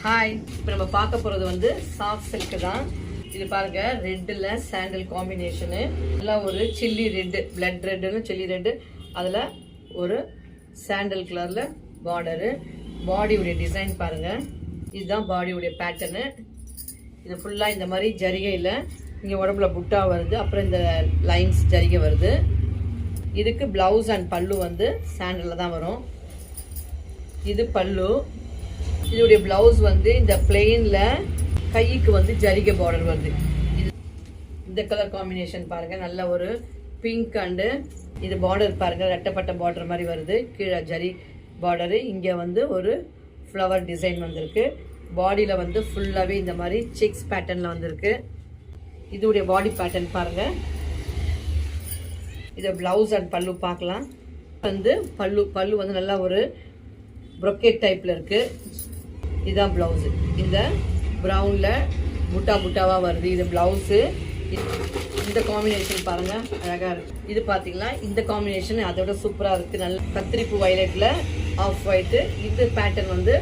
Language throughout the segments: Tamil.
ஹாய், இப்போ நம்ம பார்க்க போகிறது வந்து சாஃப்ட் சில்க் தான். இது பாருங்க, ரெட்டில் சாண்டல் காம்பினேஷனு, எல்லாம் ஒரு சில்லி ரெட்டு, பிளட் ரெட்டுன்னு சில்லி ரெட்டு, அதில் ஒரு சாண்டல் கலரில் பார்டரு. பாடியுடைய டிசைன் பாருங்கள், இதுதான் பாடியுடைய பேட்டர்னு. இது ஃபுல்லாக இந்த மாதிரி ஜரிகையில் இங்கே உடம்புல புட்டா வருது, அப்புறம் இந்த லைன்ஸ் ஜரிகை வருது. இதுக்கு ப்ளவுஸ் அண்ட் பல்லு வந்து சாண்டலில் தான் வரும். இது பல்லு. இதோடைய பிளவுஸ் வந்து இந்த பிளெயின்ல கைக்கு வந்து ஜரிகை பார்டர் வருது. இது இந்த கலர் காம்பினேஷன் பாருங்க, நல்ல ஒரு பிங்க் அண்டு இது பார்டர் பாருங்க, ரெட்டப்பட்ட பார்டர் மாதிரி வருது. கீழே ஜரி பார்டரு, இங்கே வந்து ஒரு ஃப்ளவர் டிசைன் வந்திருக்கு. பாடியில் வந்து ஃபுல்லாகவே இந்த மாதிரி செக்ஸ் பேட்டர்னில் வந்திருக்கு. இதோடைய பாடி பேட்டர்ன் பாருங்க. இதை பிளவுஸ் அண்ட் பல்லு பார்க்கலாம். வந்து பல்லு வந்து நல்லா ஒரு ப்ரொக்கேட் டைப்பில் இருக்குது. இதுதான் ப்ளவுஸு. இந்த ப்ரௌனில் புட்டா புட்டாவாக வருது. இது ப்ளவுஸு. இந்த காம்பினேஷன் பாருங்கள், அழகாக இருக்குது. இது பார்த்தீங்கன்னா இந்த காம்பினேஷன் அதோட சூப்பராக இருக்குது. நல்ல கத்திரிப்பு வயலட்டில் ஆஃப் ஒயிட்டு. இது பேட்டர்ன் வந்து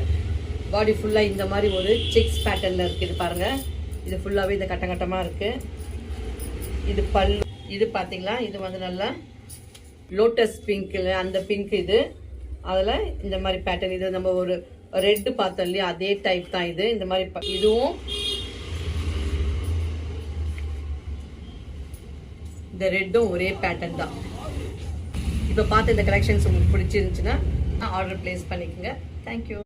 பாடி ஃபுல்லாக இந்த மாதிரி ஒரு செக்ஸ் பேட்டர்னில் இருக்குது. இது பாருங்கள், இது ஃபுல்லாகவே இந்த கட்டமாக இருக்குது. இது பல். இது பார்த்தீங்களா, இது வந்து நல்லா லோட்டஸ் பிங்க்கில் அந்த பிங்க். இது அதில் இந்த மாதிரி பேட்டர்ன். இது நம்ம ஒரு ரெட்டு பார்த்தோம் இல்லையா, அதே டைப் தான் இது. இந்த மாதிரி இதுவும் இந்த ரெட்டும் ஒரே பேட்டர்ன் தான். இப்போ பார்த்து இந்த கலெக்ஷன்ஸ் உங்களுக்கு பிடிச்சிருந்துச்சுன்னா ஆர்டர் பிளேஸ் பண்ணிக்கோங்க. தேங்க்யூ.